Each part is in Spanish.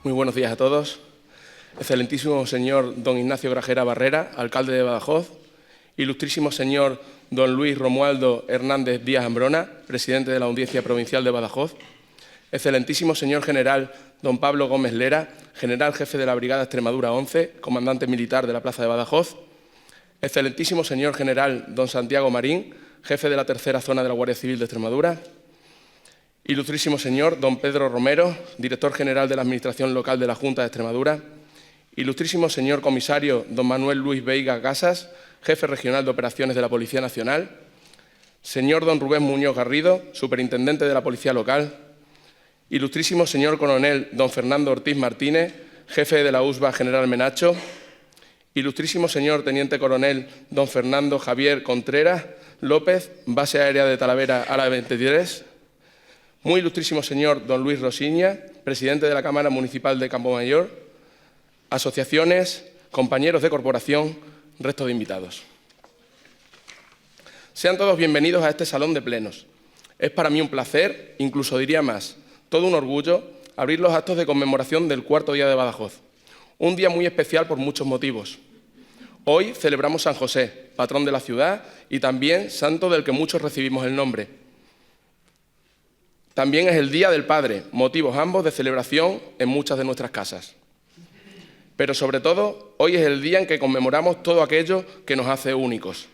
Muy buenos días a todos. Excelentísimo señor don Ignacio Grajera Barrera, alcalde de Badajoz. Ilustrísimo señor don Luis Romualdo Hernández Díaz Ambrona, presidente de la Audiencia Provincial de Badajoz. Excelentísimo señor general don Pablo Gómez Lera, general jefe de la Brigada Extremadura 11, comandante militar de la Plaza de Badajoz. Excelentísimo señor general don Santiago Marín, jefe de la tercera zona de la Guardia Civil de Extremadura. Ilustrísimo señor don Pedro Romero, director general de la Administración Local de la Junta de Extremadura. Ilustrísimo señor comisario don Manuel Luis Veiga Casas, jefe regional de operaciones de la Policía Nacional. Señor don Rubén Muñoz Garrido, superintendente de la Policía Local. Ilustrísimo señor coronel don Fernando Ortiz Martínez, jefe de la USBA General Menacho. Ilustrísimo señor teniente coronel don Fernando Javier Contreras López, base aérea de Talavera Ala 23. Muy ilustrísimo señor don Luis Rosiña, presidente de la Cámara Municipal de Campomayor, asociaciones, compañeros de corporación, resto de invitados. Sean todos bienvenidos a este salón de plenos. Es para mí un placer, incluso diría más, todo un orgullo, abrir los actos de conmemoración del cuarto día de Badajoz. Un día muy especial por muchos motivos. Hoy celebramos San José, patrón de la ciudad y también santo del que muchos recibimos el nombre. También es el Día del Padre, motivos ambos de celebración en muchas de nuestras casas. Pero sobre todo, hoy es el día en que conmemoramos todo aquello que nos hace únicos.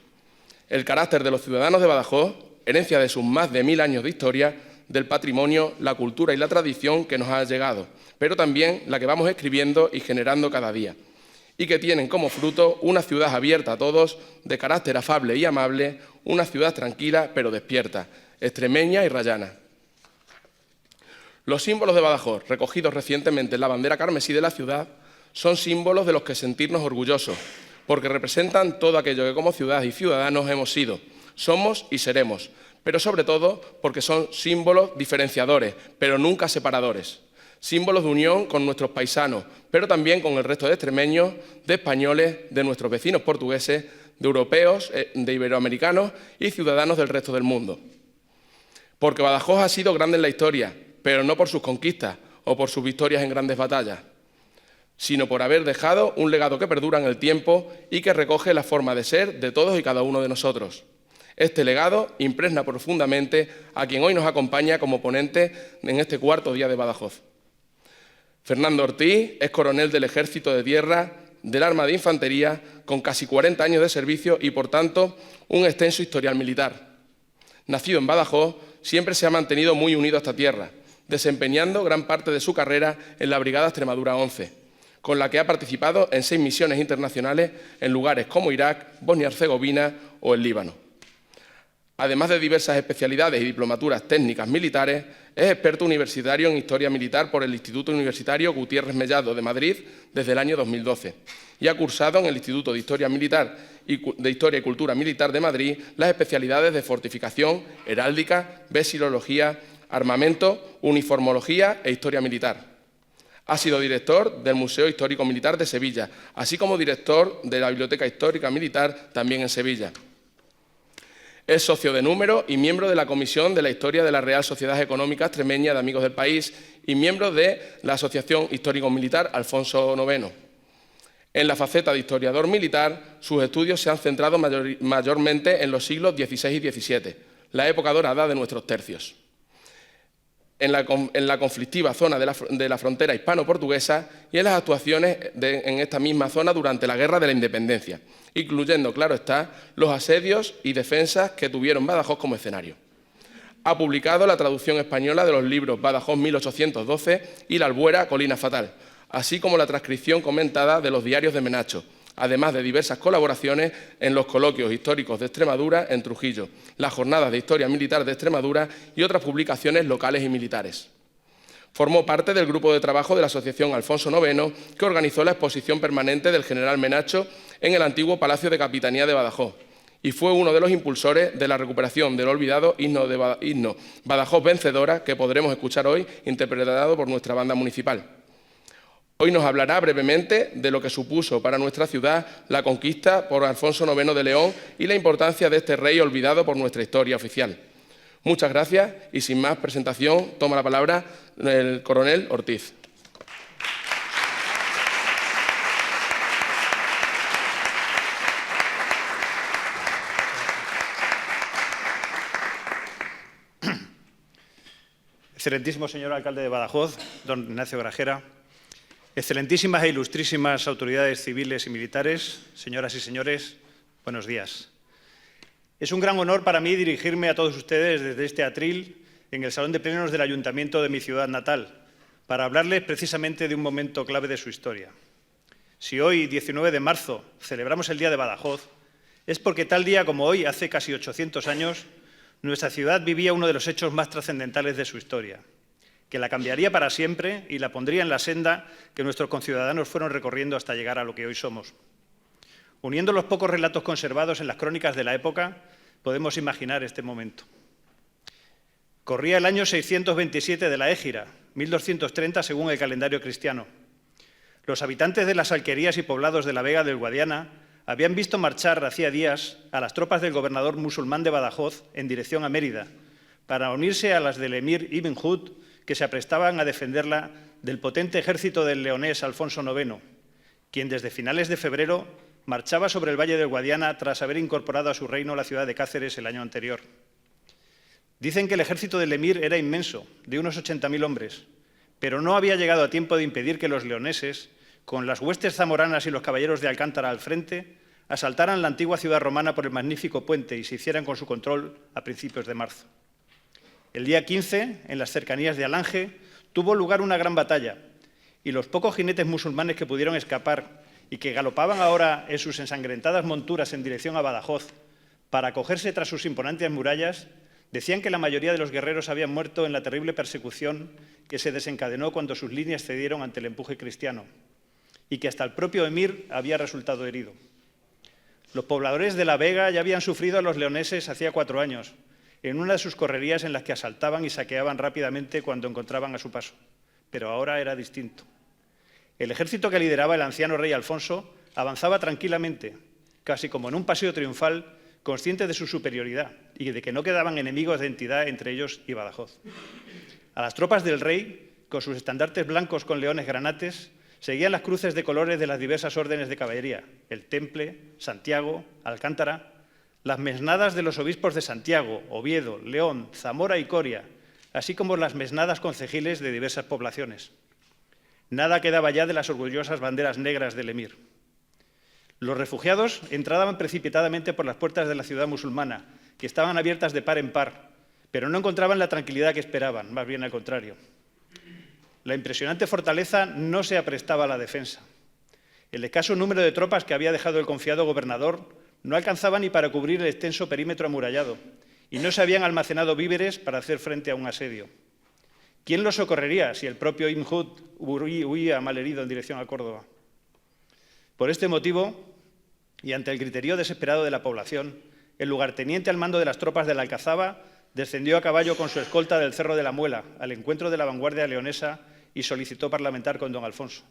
El carácter de los ciudadanos de Badajoz, herencia de sus más de 1000 años de historia, del patrimonio, la cultura y la tradición que nos ha llegado, pero también la que vamos escribiendo y generando cada día, y que tienen como fruto una ciudad abierta a todos, de carácter afable y amable, una ciudad tranquila pero despierta, extremeña y rayana. Los símbolos de Badajoz, recogidos recientemente en la bandera carmesí de la ciudad, son símbolos de los que sentirnos orgullosos, porque representan todo aquello que como ciudad y ciudadanos hemos sido, somos y seremos, pero sobre todo porque son símbolos diferenciadores, pero nunca separadores. Símbolos de unión con nuestros paisanos, pero también con el resto de extremeños, de españoles, de nuestros vecinos portugueses, de europeos, de iberoamericanos y ciudadanos del resto del mundo. Porque Badajoz ha sido grande en la historia, pero no por sus conquistas o por sus victorias en grandes batallas, sino por haber dejado un legado que perdura en el tiempo y que recoge la forma de ser de todos y cada uno de nosotros. Este legado impregna profundamente a quien hoy nos acompaña como ponente en este cuarto día de Badajoz. Fernando Ortiz es coronel del Ejército de Tierra, del Arma de Infantería, con casi 40 años de servicio y, por tanto, un extenso historial militar. Nacido en Badajoz, siempre se ha mantenido muy unido a esta tierra, desempeñando gran parte de su carrera en la Brigada Extremadura 11, con la que ha participado en 6 misiones internacionales en lugares como Irak, Bosnia-Herzegovina o el Líbano. Además de diversas especialidades y diplomaturas técnicas militares, es experto universitario en Historia Militar por el Instituto Universitario Gutiérrez Mellado de Madrid desde el año 2012 y ha cursado en el Instituto de Historia Militar de Historia y Cultura Militar de Madrid las especialidades de Fortificación, Heráldica, Vexilología, Armamento, Uniformología e Historia Militar. Ha sido director del Museo Histórico Militar de Sevilla, así como director de la Biblioteca Histórica Militar también en Sevilla. Es socio de número y miembro de la Comisión de la Historia de la Real Sociedad Económica Extremeña de Amigos del País y miembro de la Asociación Histórico-Militar Alfonso IX. En la faceta de historiador militar, sus estudios se han centrado mayormente en los siglos XVI y XVII, la época dorada de nuestros tercios. En la conflictiva zona de la frontera hispano-portuguesa y en las actuaciones en esta misma zona durante la Guerra de la Independencia, incluyendo, claro está, los asedios y defensas que tuvieron Badajoz como escenario. Ha publicado la traducción española de los libros Badajoz 1812 y La Albuera, Colina Fatal, así como la transcripción comentada de los diarios de Menacho, además de diversas colaboraciones en los coloquios históricos de Extremadura en Trujillo, las jornadas de Historia Militar de Extremadura y otras publicaciones locales y militares. Formó parte del grupo de trabajo de la Asociación Alfonso IX, que organizó la exposición permanente del general Menacho en el antiguo Palacio de Capitanía de Badajoz, y fue uno de los impulsores de la recuperación del olvidado himno Badajoz Vencedora, que podremos escuchar hoy, interpretado por nuestra banda municipal. Hoy nos hablará brevemente de lo que supuso para nuestra ciudad la conquista por Alfonso IX de León y la importancia de este rey olvidado por nuestra historia oficial. Muchas gracias y sin más presentación toma la palabra el coronel Ortiz. Excelentísimo señor alcalde de Badajoz, don Ignacio Grajera, excelentísimas e ilustrísimas autoridades civiles y militares, señoras y señores, buenos días. Es un gran honor para mí dirigirme a todos ustedes desde este atril en el Salón de Plenos del Ayuntamiento de mi ciudad natal, para hablarles precisamente de un momento clave de su historia. Si hoy, 19 de marzo, celebramos el Día de Badajoz, es porque tal día como hoy, hace casi 800 años, nuestra ciudad vivía uno de los hechos más trascendentales de su historia, que la cambiaría para siempre y la pondría en la senda que nuestros conciudadanos fueron recorriendo hasta llegar a lo que hoy somos. Uniendo los pocos relatos conservados en las crónicas de la época, podemos imaginar este momento. Corría el año 627 de la Égira, 1230 según el calendario cristiano. Los habitantes de las alquerías y poblados de la Vega del Guadiana habían visto marchar hacía días a las tropas del gobernador musulmán de Badajoz en dirección a Mérida, para unirse a las del emir Ibn Hud, que se aprestaban a defenderla del potente ejército del leonés Alfonso IX, quien desde finales de febrero marchaba sobre el Valle del Guadiana tras haber incorporado a su reino la ciudad de Cáceres el año anterior. Dicen que el ejército del emir era inmenso, de unos 80.000 hombres, pero no había llegado a tiempo de impedir que los leoneses, con las huestes zamoranas y los caballeros de Alcántara al frente, asaltaran la antigua ciudad romana por el magnífico puente y se hicieran con su control a principios de marzo. El día 15, en las cercanías de Alange, tuvo lugar una gran batalla y los pocos jinetes musulmanes que pudieron escapar y que galopaban ahora en sus ensangrentadas monturas en dirección a Badajoz para acogerse tras sus imponentes murallas, decían que la mayoría de los guerreros habían muerto en la terrible persecución que se desencadenó cuando sus líneas cedieron ante el empuje cristiano y que hasta el propio emir había resultado herido. Los pobladores de la Vega ya habían sufrido a los leoneses hacía 4 años, en una de sus correrías en las que asaltaban y saqueaban rápidamente cuando encontraban a su paso. Pero ahora era distinto. El ejército que lideraba el anciano rey Alfonso avanzaba tranquilamente, casi como en un paseo triunfal, consciente de su superioridad y de que no quedaban enemigos de entidad entre ellos y Badajoz. A las tropas del rey, con sus estandartes blancos con leones granates, seguían las cruces de colores de las diversas órdenes de caballería, el Temple, Santiago, Alcántara, las mesnadas de los obispos de Santiago, Oviedo, León, Zamora y Coria, así como las mesnadas concejiles de diversas poblaciones. Nada quedaba ya de las orgullosas banderas negras del emir. Los refugiados entraban precipitadamente por las puertas de la ciudad musulmana, que estaban abiertas de par en par, pero no encontraban la tranquilidad que esperaban, más bien al contrario. La impresionante fortaleza no se aprestaba a la defensa. El escaso número de tropas que había dejado el confiado gobernador no alcanzaba ni para cubrir el extenso perímetro amurallado y no se habían almacenado víveres para hacer frente a un asedio. ¿Quién los socorrería si el propio Ibn Hud huía malherido en dirección a Córdoba? Por este motivo, y ante el griterío desesperado de la población, el lugarteniente al mando de las tropas de la Alcazaba descendió a caballo con su escolta del Cerro de la Muela al encuentro de la vanguardia leonesa y solicitó parlamentar con don Alfonso.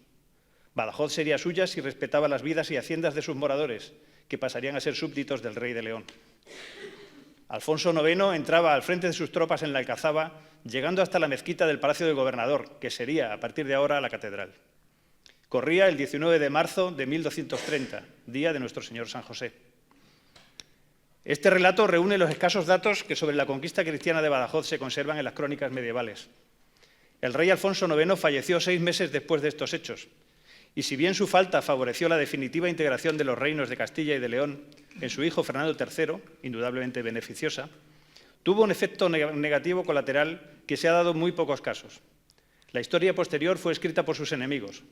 Badajoz sería suya si respetaba las vidas y haciendas de sus moradores, que pasarían a ser súbditos del rey de León. Alfonso IX entraba al frente de sus tropas en la Alcazaba, llegando hasta la mezquita del Palacio del Gobernador, que sería, a partir de ahora, la catedral. Corría el 19 de marzo de 1230, día de nuestro Señor San José. Este relato reúne los escasos datos que sobre la conquista cristiana de Badajoz se conservan en las crónicas medievales. El rey Alfonso IX falleció 6 meses después de estos hechos, y si bien su falta favoreció la definitiva integración de los reinos de Castilla y de León en su hijo Fernando III, indudablemente beneficiosa, tuvo un efecto negativo colateral que se ha dado en muy pocos casos. La historia posterior fue escrita por sus enemigos,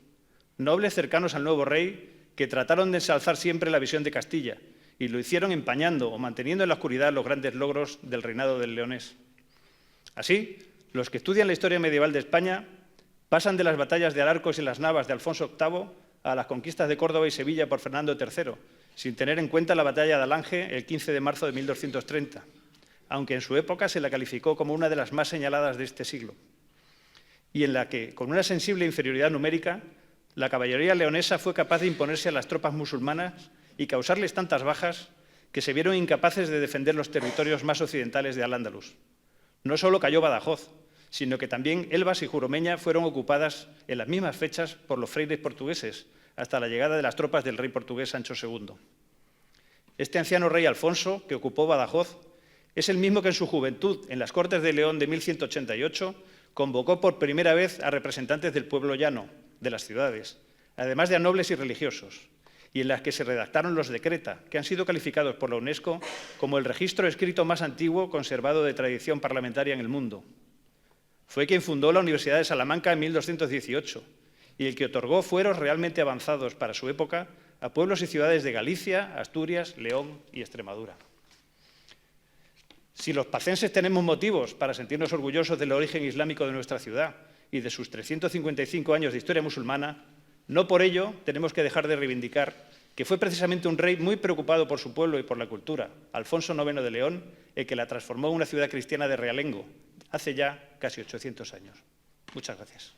nobles cercanos al nuevo rey que trataron de ensalzar siempre la visión de Castilla y lo hicieron empañando o manteniendo en la oscuridad los grandes logros del reinado del leonés. Así, los que estudian la historia medieval de España pasan de las batallas de Alarcos y las Navas de Alfonso VIII a las conquistas de Córdoba y Sevilla por Fernando III, sin tener en cuenta la batalla de Alange el 15 de marzo de 1230, aunque en su época se la calificó como una de las más señaladas de este siglo, y en la que, con una sensible inferioridad numérica, la caballería leonesa fue capaz de imponerse a las tropas musulmanas y causarles tantas bajas que se vieron incapaces de defender los territorios más occidentales de Al-Ándalus. No solo cayó Badajoz, sino que también Elvas y Jurumeña fueron ocupadas en las mismas fechas por los frailes portugueses, hasta la llegada de las tropas del rey portugués Sancho II. Este anciano rey Alfonso, que ocupó Badajoz, es el mismo que en su juventud, en las Cortes de León de 1188, convocó por primera vez a representantes del pueblo llano, de las ciudades, además de a nobles y religiosos, y en las que se redactaron los decreta, que han sido calificados por la UNESCO como el registro escrito más antiguo conservado de tradición parlamentaria en el mundo. Fue quien fundó la Universidad de Salamanca en 1218 y el que otorgó fueros realmente avanzados para su época a pueblos y ciudades de Galicia, Asturias, León y Extremadura. Si los pacenses tenemos motivos para sentirnos orgullosos del origen islámico de nuestra ciudad y de sus 355 años de historia musulmana, no por ello tenemos que dejar de reivindicar que fue precisamente un rey muy preocupado por su pueblo y por la cultura, Alfonso IX de León, el que la transformó en una ciudad cristiana de realengo, hace ya casi 800 años. Muchas gracias.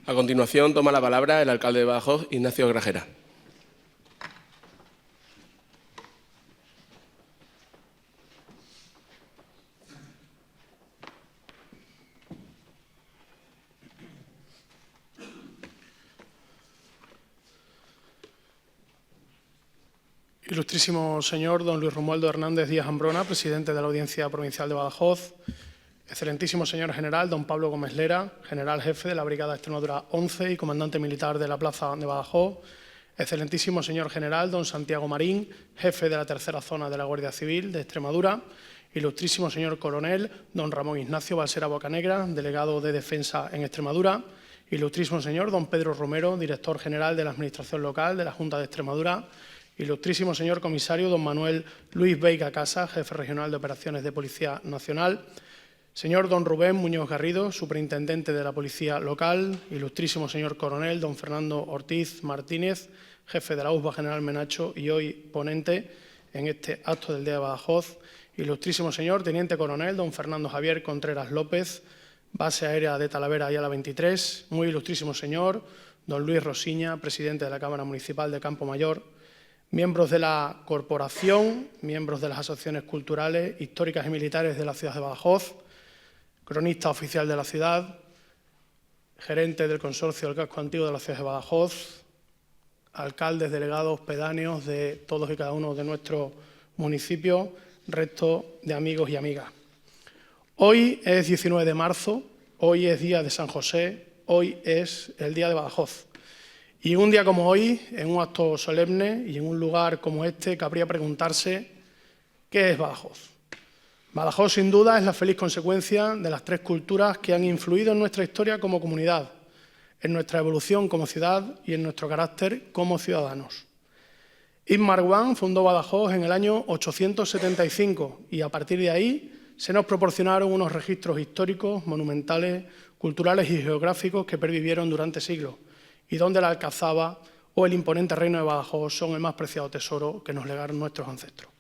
A continuación, toma la palabra el alcalde de Badajoz, Ignacio Grajera. Ilustrísimo señor don Luis Romualdo Hernández Díaz Ambrona, presidente de la Audiencia Provincial de Badajoz. Excelentísimo señor general don Pablo Gómez Lera, general jefe de la Brigada Extremadura 11 y comandante militar de la Plaza de Badajoz. Excelentísimo señor general don Santiago Marín, jefe de la tercera zona de la Guardia Civil de Extremadura. Ilustrísimo señor coronel don Ramón Ignacio Balsera Bocanegra, delegado de Defensa en Extremadura. Ilustrísimo señor don Pedro Romero, director general de la Administración Local de la Junta de Extremadura. Ilustrísimo señor comisario don Manuel Luis Veiga Casa, jefe regional de Operaciones de Policía Nacional. Señor don Rubén Muñoz Garrido, superintendente de la Policía Local. Ilustrísimo señor coronel don Fernando Ortiz Martínez, jefe de la USBA General Menacho y hoy ponente en este acto del Día de Badajoz. Ilustrísimo señor teniente coronel don Fernando Javier Contreras López, base aérea de Talavera Ayala 23. Muy ilustrísimo señor don Luis Rosiña, presidente de la Cámara Municipal de Campo Mayor. Miembros de la corporación, miembros de las asociaciones culturales, históricas y militares de la ciudad de Badajoz, cronista oficial de la ciudad, gerente del consorcio del casco antiguo de la ciudad de Badajoz, alcaldes, delegados, pedáneos de todos y cada uno de nuestros municipios, resto de amigos y amigas. Hoy es 19 de marzo, hoy es día de San José, hoy es el día de Badajoz. Y un día como hoy, en un acto solemne y en un lugar como este, cabría preguntarse ¿qué es Badajoz? Badajoz, sin duda, es la feliz consecuencia de las tres culturas que han influido en nuestra historia como comunidad, en nuestra evolución como ciudad y en nuestro carácter como ciudadanos. Ibn Marwan fundó Badajoz en el año 875 y a partir de ahí se nos proporcionaron unos registros históricos, monumentales, culturales y geográficos que pervivieron durante siglos y donde la Alcazaba o el imponente reino de Badajoz son el más preciado tesoro que nos legaron nuestros ancestros.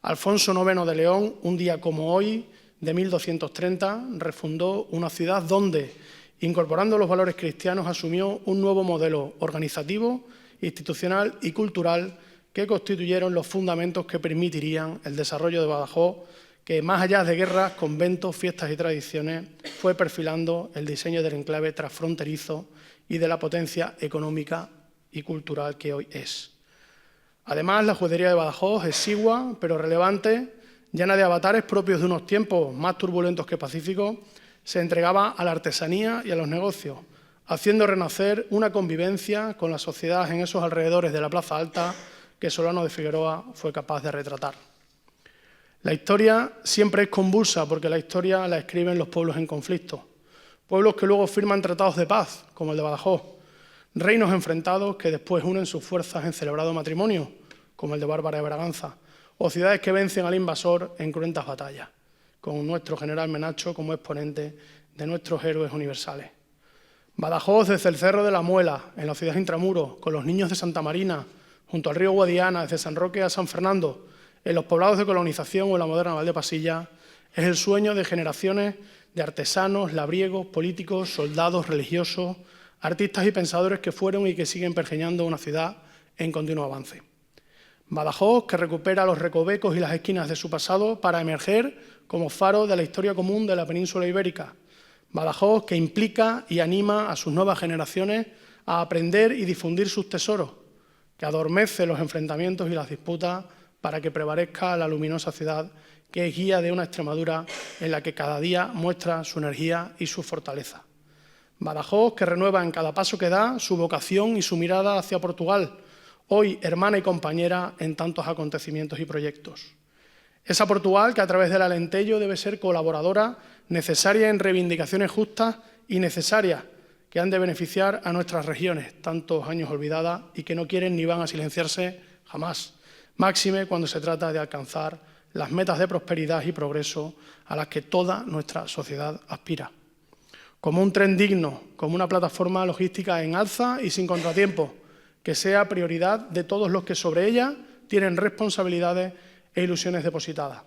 Alfonso IX de León, un día como hoy, de 1230, refundó una ciudad donde, incorporando los valores cristianos, asumió un nuevo modelo organizativo, institucional y cultural que constituyeron los fundamentos que permitirían el desarrollo de Badajoz, que más allá de guerras, conventos, fiestas y tradiciones, fue perfilando el diseño del enclave transfronterizo y de la potencia económica y cultural que hoy es. Además, la judería de Badajoz, exigua pero relevante, llena de avatares propios de unos tiempos más turbulentos que pacíficos, se entregaba a la artesanía y a los negocios, haciendo renacer una convivencia con la sociedad en esos alrededores de la Plaza Alta que Solano de Figueroa fue capaz de retratar. La historia siempre es convulsa porque la historia la escriben los pueblos en conflicto, pueblos que luego firman tratados de paz, como el de Badajoz, reinos enfrentados que después unen sus fuerzas en celebrado matrimonio, como el de Bárbara de Braganza, o ciudades que vencen al invasor en cruentas batallas, con nuestro general Menacho como exponente de nuestros héroes universales. Badajoz desde el Cerro de la Muela, en la ciudad de Intramuros, con los niños de Santa Marina, junto al río Guadiana, desde San Roque a San Fernando, en los poblados de colonización o en la moderna Valdepasilla, es el sueño de generaciones de artesanos, labriegos, políticos, soldados, religiosos, artistas y pensadores que fueron y que siguen pergeñando una ciudad en continuo avance. Badajoz, que recupera los recovecos y las esquinas de su pasado para emerger como faro de la historia común de la península ibérica. Badajoz que implica y anima a sus nuevas generaciones a aprender y difundir sus tesoros, que adormece los enfrentamientos y las disputas para que prevalezca la luminosa ciudad que es guía de una Extremadura en la que cada día muestra su energía y su fortaleza. Badajoz que renueva en cada paso que da su vocación y su mirada hacia Portugal, hoy hermana y compañera en tantos acontecimientos y proyectos. Esa Portugal que a través del Alentejo debe ser colaboradora necesaria en reivindicaciones justas y necesarias que han de beneficiar a nuestras regiones, tantos años olvidadas y que no quieren ni van a silenciarse jamás, máxime cuando se trata de alcanzar las metas de prosperidad y progreso a las que toda nuestra sociedad aspira. Como un tren digno, como una plataforma logística en alza y sin contratiempo, que sea prioridad de todos los que sobre ella tienen responsabilidades e ilusiones depositadas.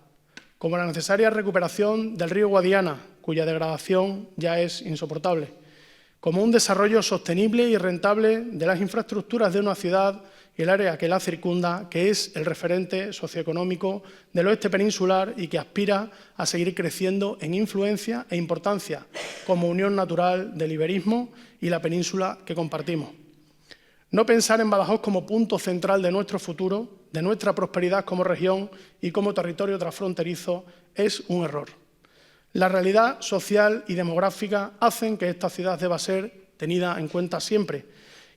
Como la necesaria recuperación del río Guadiana, cuya degradación ya es insoportable. Como un desarrollo sostenible y rentable de las infraestructuras de una ciudad y el área que la circunda, que es el referente socioeconómico del oeste peninsular y que aspira a seguir creciendo en influencia e importancia como unión natural del iberismo y la península que compartimos. No pensar en Badajoz como punto central de nuestro futuro, de nuestra prosperidad como región y como territorio transfronterizo es un error. La realidad social y demográfica hacen que esta ciudad deba ser tenida en cuenta siempre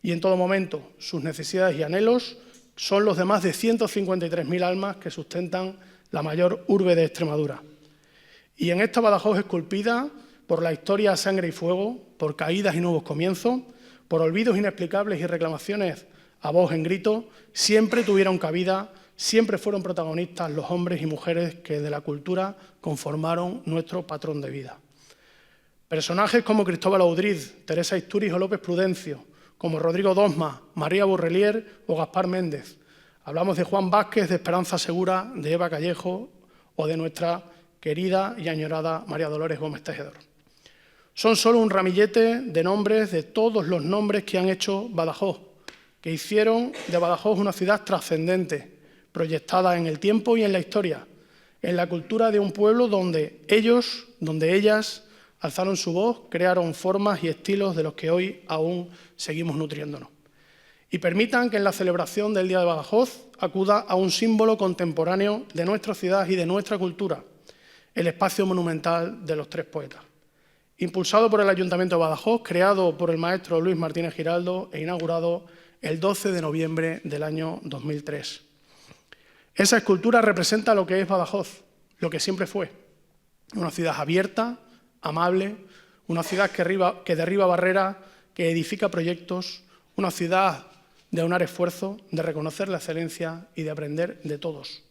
y en todo momento. Sus necesidades y anhelos son los de más de 153.000 almas que sustentan la mayor urbe de Extremadura. Y en esta Badajoz esculpida por la historia a sangre y fuego, por caídas y nuevos comienzos, por olvidos inexplicables y reclamaciones a voz en grito, siempre tuvieron cabida, siempre fueron protagonistas los hombres y mujeres que de la cultura conformaron nuestro patrón de vida. Personajes como Cristóbal Audriz, Teresa Istúriz o López Prudencio, como Rodrigo Dosma, María Burrelier o Gaspar Méndez. Hablamos de Juan Vázquez, de Esperanza Segura, de Eva Callejo o de nuestra querida y añorada María Dolores Gómez Tejedor. Son solo un ramillete de nombres de todos los nombres que han hecho Badajoz, que hicieron de Badajoz una ciudad trascendente, proyectada en el tiempo y en la historia, en la cultura de un pueblo donde ellos, donde ellas alzaron su voz, crearon formas y estilos de los que hoy aún seguimos nutriéndonos. Y permitan que en la celebración del Día de Badajoz acuda a un símbolo contemporáneo de nuestra ciudad y de nuestra cultura, el espacio monumental de los Tres Poetas. Impulsado por el Ayuntamiento de Badajoz, creado por el maestro Luis Martínez Giraldo e inaugurado el 12 de noviembre del año 2003. Esa escultura representa lo que es Badajoz, lo que siempre fue, una ciudad abierta, amable, una ciudad que derriba barreras, que edifica proyectos, una ciudad de aunar esfuerzo, de reconocer la excelencia y de aprender de todos.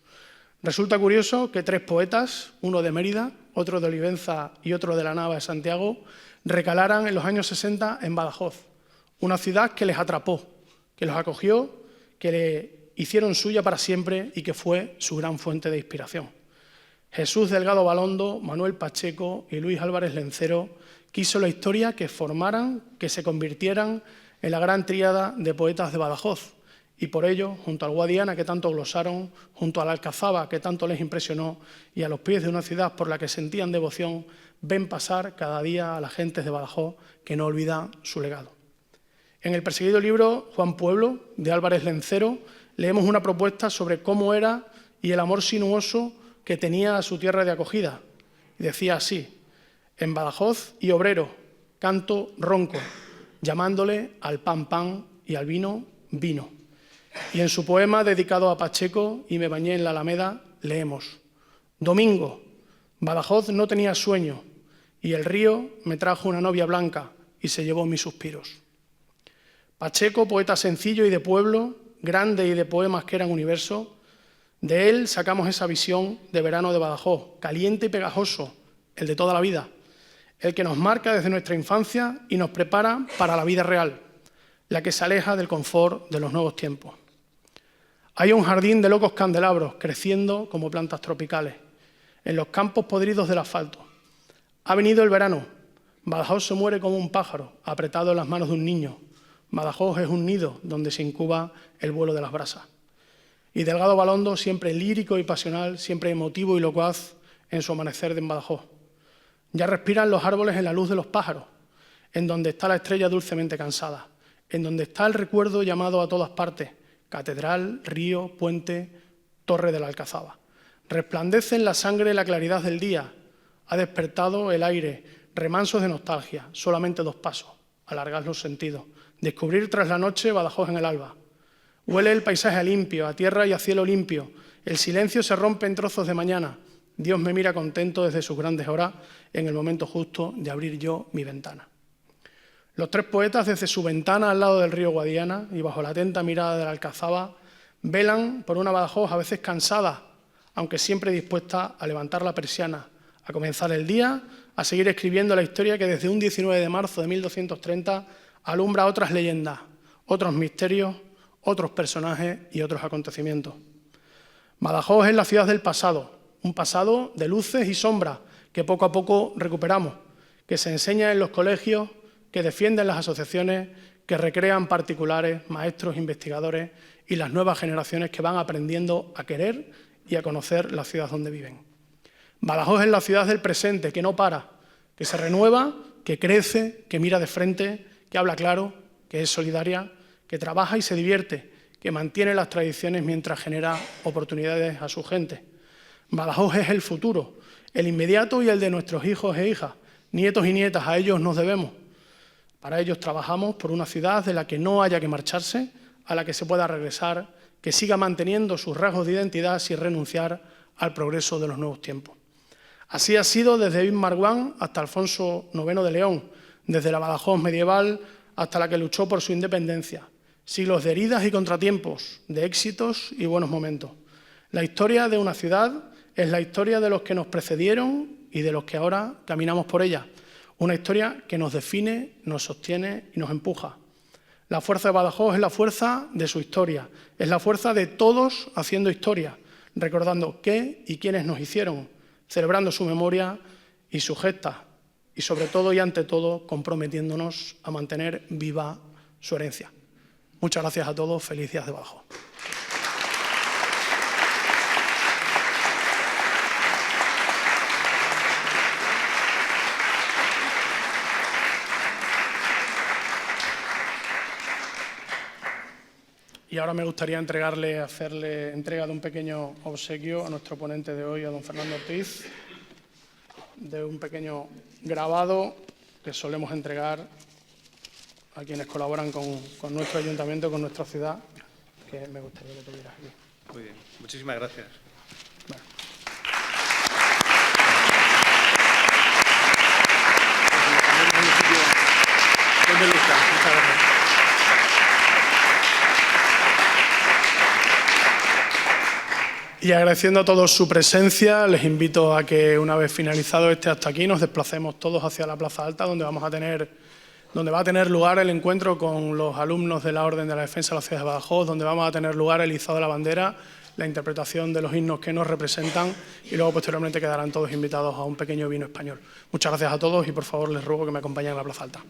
Resulta curioso que tres poetas, uno de Mérida, otro de Olivenza y otro de la Nava de Santiago, recalaran en los años 60 en Badajoz, una ciudad que les atrapó, que los acogió, que le hicieron suya para siempre y que fue su gran fuente de inspiración. Jesús Delgado Balondo, Manuel Pacheco y Luis Álvarez Lencero quiso la historia que formaran, que se convirtieran en la gran tríada de poetas de Badajoz, y por ello, junto al Guadiana que tanto glosaron, junto a la Alcazaba que tanto les impresionó y a los pies de una ciudad por la que sentían devoción, ven pasar cada día a las gentes de Badajoz que no olvidan su legado. En el perseguido libro Juan Pueblo, de Álvarez Lencero, leemos una propuesta sobre cómo era y el amor sinuoso que tenía a su tierra de acogida. Y decía así: en Badajoz y obrero, canto ronco, llamándole al pan pan y al vino vino. Y en su poema dedicado a Pacheco, Y me bañé en la Alameda, leemos: domingo, Badajoz no tenía sueño, y el río me trajo una novia blanca y se llevó mis suspiros. Pacheco, poeta sencillo y de pueblo, grande y de poemas que eran universo, de él sacamos esa visión de verano de Badajoz, caliente y pegajoso, el de toda la vida, el que nos marca desde nuestra infancia y nos prepara para la vida real, la que se aleja del confort de los nuevos tiempos. Hay un jardín de locos candelabros creciendo como plantas tropicales, en los campos podridos del asfalto. Ha venido el verano, Badajoz se muere como un pájaro, apretado en las manos de un niño. Badajoz es un nido donde se incuba el vuelo de las brasas. Y Delgado Balondo, siempre lírico y pasional, siempre emotivo y locuaz en su amanecer de Badajoz. Ya respiran los árboles en la luz de los pájaros, en donde está la estrella dulcemente cansada, en donde está el recuerdo llamado a todas partes, catedral, río, puente, torre de la Alcazaba. Resplandece en la sangre la claridad del día, ha despertado el aire, remansos de nostalgia, solamente 2 pasos, alargad los sentidos, descubrir tras la noche Badajoz en el alba. Huele el paisaje limpio, a tierra y a cielo limpio, el silencio se rompe en trozos de mañana, Dios me mira contento desde sus grandes horas en el momento justo de abrir yo mi ventana. Los 3 poetas desde su ventana al lado del río Guadiana y bajo la atenta mirada de la Alcazaba velan por una Badajoz a veces cansada, aunque siempre dispuesta a levantar la persiana, a comenzar el día, a seguir escribiendo la historia que desde un 19 de marzo de 1230 alumbra otras leyendas, otros misterios, otros personajes y otros acontecimientos. Badajoz es la ciudad del pasado, un pasado de luces y sombras que poco a poco recuperamos, que se enseña en los colegios, que defienden las asociaciones, que recrean particulares, maestros, investigadores y las nuevas generaciones que van aprendiendo a querer y a conocer la ciudad donde viven. Badajoz es la ciudad del presente, que no para, que se renueva, que crece, que mira de frente, que habla claro, que es solidaria, que trabaja y se divierte, que mantiene las tradiciones mientras genera oportunidades a su gente. Badajoz es el futuro, el inmediato y el de nuestros hijos e hijas, nietos y nietas, a ellos nos debemos. Para ellos trabajamos por una ciudad de la que no haya que marcharse, a la que se pueda regresar, que siga manteniendo sus rasgos de identidad sin renunciar al progreso de los nuevos tiempos. Así ha sido desde Ibn Marwan hasta Alfonso IX de León, desde la Badajoz medieval hasta la que luchó por su independencia. Siglos de heridas y contratiempos, de éxitos y buenos momentos. La historia de una ciudad es la historia de los que nos precedieron y de los que ahora caminamos por ella. Una historia que nos define, nos sostiene y nos empuja. La fuerza de Badajoz es la fuerza de su historia, es la fuerza de todos haciendo historia, recordando qué y quiénes nos hicieron, celebrando su memoria y su gesta, y sobre todo y ante todo comprometiéndonos a mantener viva su herencia. Muchas gracias a todos, feliz Días de Badajoz. Y ahora me gustaría hacerle entrega de un pequeño obsequio a nuestro ponente de hoy, a don Fernando Ortiz, de un pequeño grabado que solemos entregar a quienes colaboran con nuestro ayuntamiento, con nuestra ciudad, que me gustaría que tuvieras aquí. Muy bien, muchísimas gracias. Bueno. Muchas gracias. Y agradeciendo a todos su presencia, les invito a que una vez finalizado este acto aquí nos desplacemos todos hacia la Plaza Alta, donde va a tener lugar el encuentro con los alumnos de la Orden de la Defensa de la Ciudad de Badajoz, donde vamos a tener lugar el izado de la bandera, la interpretación de los himnos que nos representan y luego posteriormente quedarán todos invitados a un pequeño vino español. Muchas gracias a todos y por favor les ruego que me acompañen a la Plaza Alta.